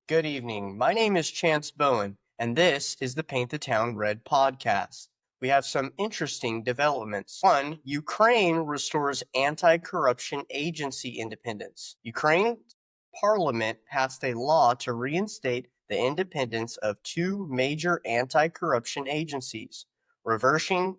Good evening. My name is Chance Bowen, and this is the Paint the Town Red podcast. We have some interesting developments. One, Ukraine restores anti corruption agency independence. Ukraine's parliament passed a law to reinstate the independence of two major anti corruption agencies, reversing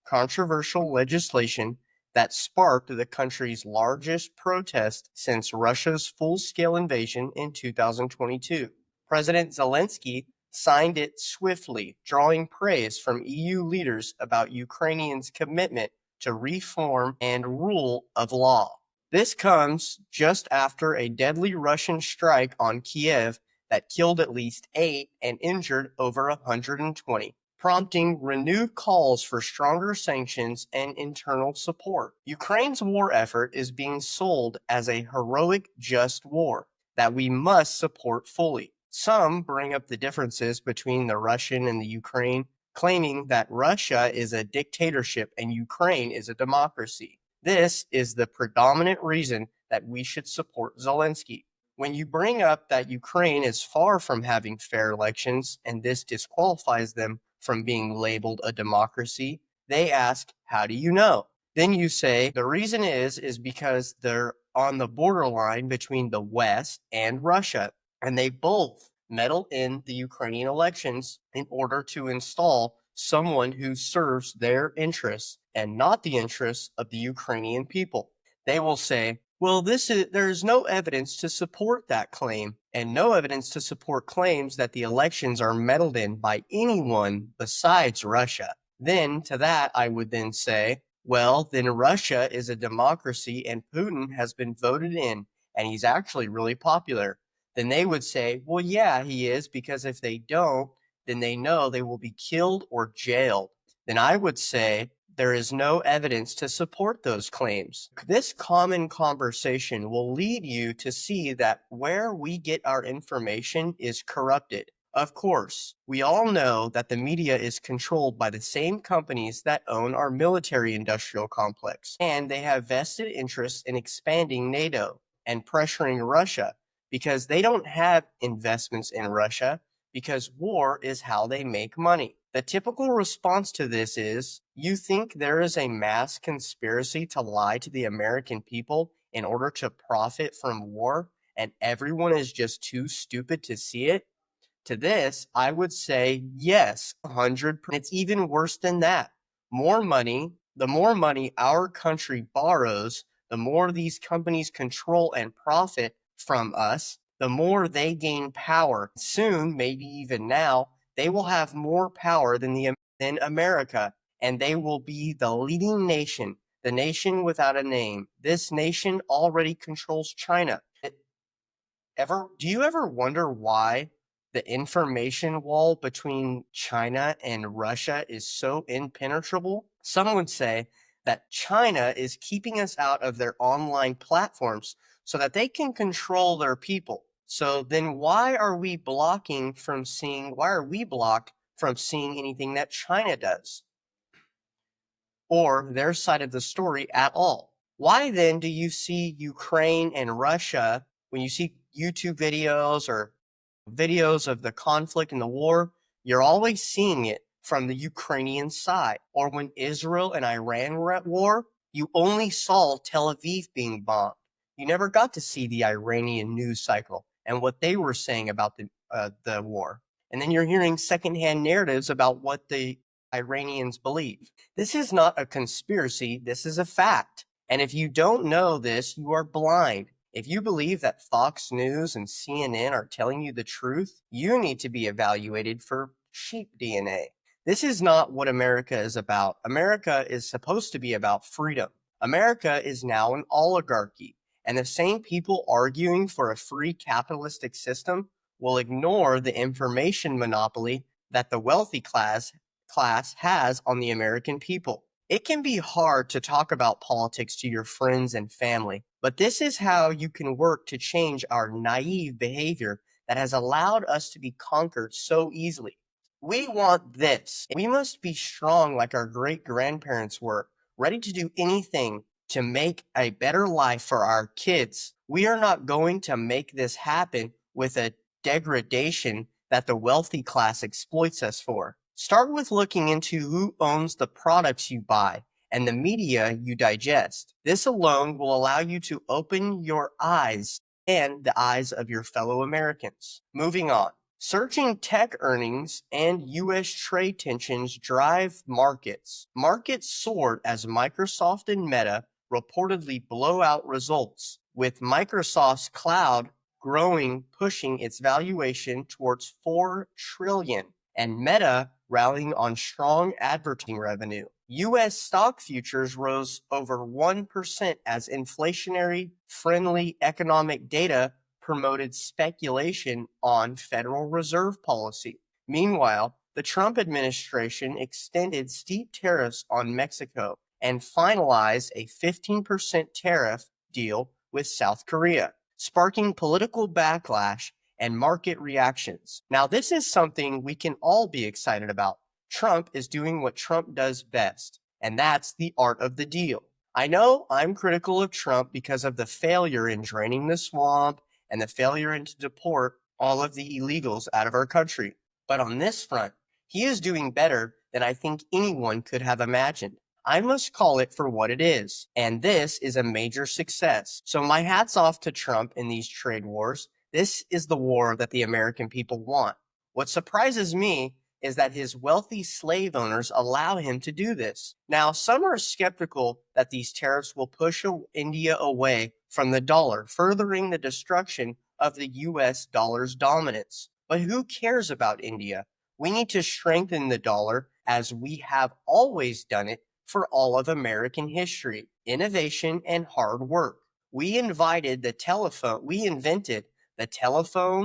controversial legislation that sparked the country's largest protest since Russia's full-scale invasion in 2022. President Zelensky signed it swiftly, drawing praise from EU leaders about Ukrainians' commitment to reform and rule of law. This comes just after a deadly Russian strike on Kiev that killed at least 8 and injured over 120, prompting renewed calls for stronger sanctions and internal support. Ukraine's war effort is being sold as a heroic, just war that we must support fully. Some bring up the differences between the Russian and the Ukraine, claiming that Russia is a dictatorship and Ukraine is a democracy. This is the predominant reason that we should support Zelensky. When you bring up that Ukraine is far from having fair elections and this disqualifies them from being labeled a democracy, they ask, how do you know? Then you say the reason is because they're on the borderline between the West and Russia, and they both meddle in the Ukrainian elections in order to install someone who serves their interests and not the interests of the Ukrainian people. They will say, well, there's no evidence to support that claim, and no evidence to support claims that the elections are meddled in by anyone besides Russia. Then to that, I would then say, well, then Russia is a democracy and Putin has been voted in and he's actually really popular. Then they would say, well, yeah, he is, because if they don't, then they know they will be killed or jailed. Then I would say, there is no evidence to support those claims. This common conversation will lead you to see that where we get our information is corrupted. Of course, we all know that the media is controlled by the same companies that own our military industrial complex, and they have vested interests in expanding NATO and pressuring Russia because they don't have investments in Russia because war is how they make money. The typical response to this is, you think there is a mass conspiracy to lie to the American people in order to profit from war, and everyone is just too stupid to see it? To this, I would say yes, 100%. It's even worse than that. The more money our country borrows, the more these companies control and profit from us, the more they gain power. Soon, maybe even now, they will have more power than America, and they will be the leading nation, the nation without a name. This nation already controls China. Do you ever wonder why the information wall between China and Russia is so impenetrable? Some would say that China is keeping us out of their online platforms so that they can control their people. So then why are we blocked from seeing anything that China does or their side of the story at all? Why then do you see Ukraine and Russia, when you see YouTube videos or videos of the conflict and the war, you're always seeing it from the Ukrainian side? Or when Israel and Iran were at war, you only saw Tel Aviv being bombed. You never got to see the Iranian news cycle and what they were saying about the war. And then you're hearing secondhand narratives about what the Iranians believe. This is not a conspiracy, this is a fact. And if you don't know this, you are blind. If you believe that Fox News and CNN are telling you the truth, you need to be evaluated for sheep DNA. This is not what America is about. America is supposed to be about freedom. America is now an oligarchy, and the same people arguing for a free capitalistic system will ignore the information monopoly that the wealthy class has on the American people. It can be hard to talk about politics to your friends and family, but this is how you can work to change our naive behavior that has allowed us to be conquered so easily. We want this. We must be strong like our great grandparents were, ready to do anything to make a better life for our kids. We are not going to make this happen with a degradation that the wealthy class exploits us for. Start with looking into who owns the products you buy and the media you digest. This alone will allow you to open your eyes and the eyes of your fellow Americans. Moving on. Surging tech earnings and U.S. trade tensions drive markets. Markets soared as Microsoft and Meta reportedly blow out results, with Microsoft's cloud growing, pushing its valuation towards $4 trillion, and Meta rallying on strong advertising revenue. U.S. stock futures rose over 1% as inflationary friendly economic data promoted speculation on Federal Reserve policy. Meanwhile, the Trump administration extended steep tariffs on Mexico and finalized a 15% tariff deal with South Korea, sparking political backlash and market reactions. Now, this is something we can all be excited about. Trump is doing what Trump does best, and that's the art of the deal. I know I'm critical of Trump because of the failure in draining the swamp and the failure to deport all of the illegals out of our country. But on this front, he is doing better than I think anyone could have imagined. I must call it for what it is, and this is a major success. So my hat's off to Trump in these trade wars. This is the war that the American people want. What surprises me is that his wealthy slave owners allow him to do this. Now, some are skeptical that these tariffs will push India away from the dollar, furthering the destruction of the US dollar's dominance. But who cares about India? We need to strengthen the dollar as we have always done it for all of American history, innovation and hard work. We invented the telephone,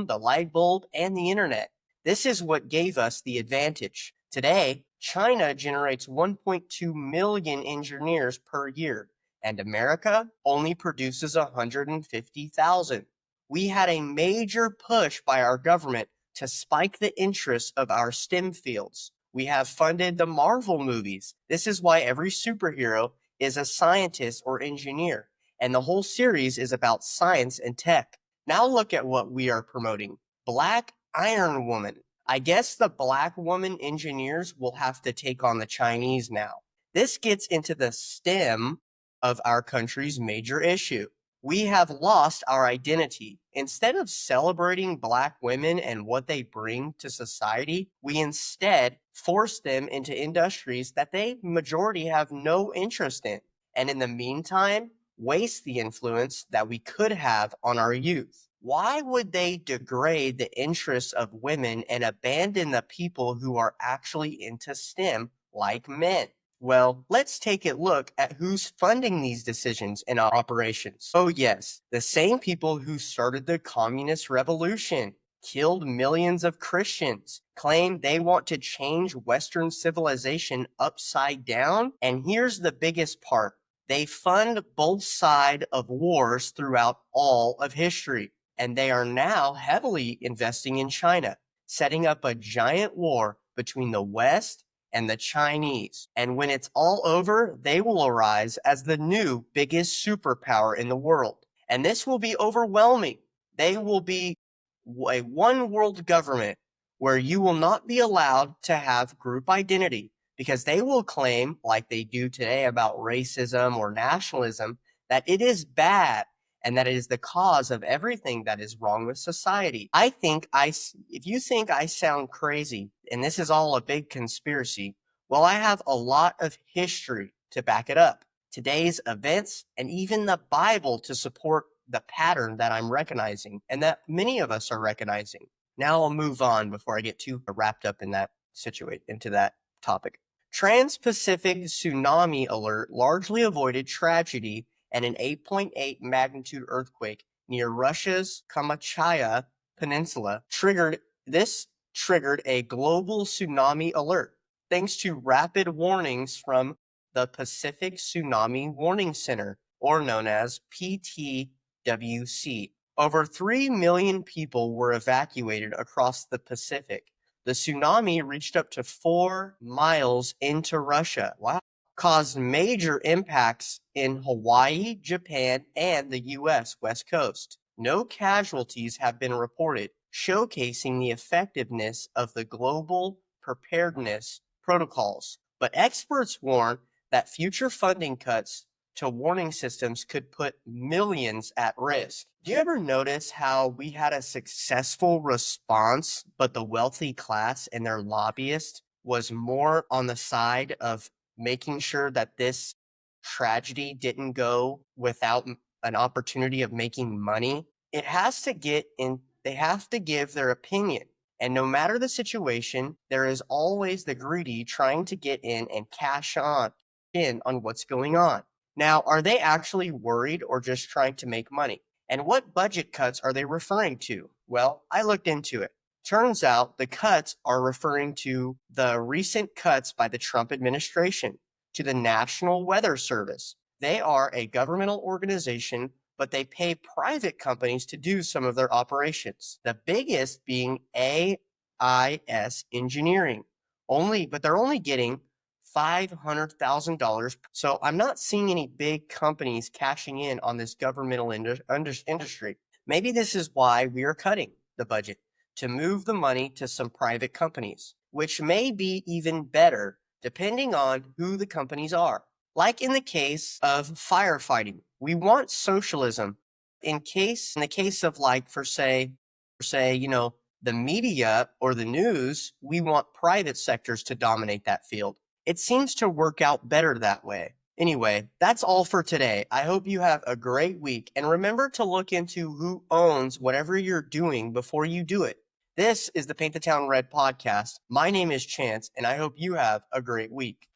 the light bulb, and the internet. This is what gave us the advantage. Today, China generates 1.2 million engineers per year, and America only produces 150,000. We had a major push by our government to spike the interest of our STEM fields. We have funded the Marvel movies. This is why every superhero is a scientist or engineer, and the whole series is about science and tech. Now look at what we are promoting. Black Iron Woman. I guess the black woman engineers will have to take on the Chinese now. This gets into the stem of our country's major issue. We have lost our identity. Instead of celebrating black women and what they bring to society, we instead force them into industries that they majority have no interest in. And in the meantime, waste the influence that we could have on our youth. Why would they degrade the interests of women and abandon the people who are actually into STEM like men? Well, let's take a look at who's funding these decisions and operations. Oh yes, the same people who started the communist revolution, killed millions of Christians, claim they want to change Western civilization upside down. And here's the biggest part. They fund both sides of wars throughout all of history. And they are now heavily investing in China, setting up a giant war between the West and the Chinese. And when it's all over, they will arise as the new biggest superpower in the world. And this will be overwhelming. They will be a one world government where you will not be allowed to have group identity because they will claim, like they do today about racism or nationalism, that it is bad and that it is the cause of everything that is wrong with society. If you think I sound crazy and this is all a big conspiracy, well, I have a lot of history to back it up. Today's events and even the Bible to support the pattern that I'm recognizing and that many of us are recognizing. Now I'll move on before I get too wrapped up in that into that topic. Trans-Pacific tsunami alert largely avoided tragedy and an 8.8 magnitude earthquake near Russia's Kamchatka Peninsula triggered a global tsunami alert thanks to rapid warnings from the Pacific Tsunami Warning Center, or known as PTWC. Over 3 million people were evacuated across the Pacific. The tsunami reached up to 4 miles into Russia. Wow. Caused major impacts in Hawaii, Japan, and the U.S. West Coast. No casualties have been reported, showcasing the effectiveness of the global preparedness protocols. But experts warn that future funding cuts to warning systems could put millions at risk. Do you ever notice how we had a successful response, but the wealthy class and their lobbyists was more on the side of making sure that this tragedy didn't go without an opportunity of making money? It has to get in, they have to give their opinion. And no matter the situation, there is always the greedy trying to get in and cash in on what's going on. Now, are they actually worried or just trying to make money? And what budget cuts are they referring to? Well, I looked into it. Turns out the cuts are referring to the recent cuts by the Trump administration to the National Weather Service. They are a governmental organization, but they pay private companies to do some of their operations. The biggest being AIS Engineering. But they're only getting $500,000. So I'm not seeing any big companies cashing in on this governmental industry. Maybe this is why we are cutting the budget to move the money to some private companies, which may be even better depending on who the companies are. Like in the case of firefighting, we want socialism. In the case of like for say, the media or the news, we want private sectors to dominate that field. It seems to work out better that way. Anyway, that's all for today. I hope you have a great week and remember to look into who owns whatever you're doing before you do it. This is the Paint the Town Red podcast. My name is Chance and I hope you have a great week.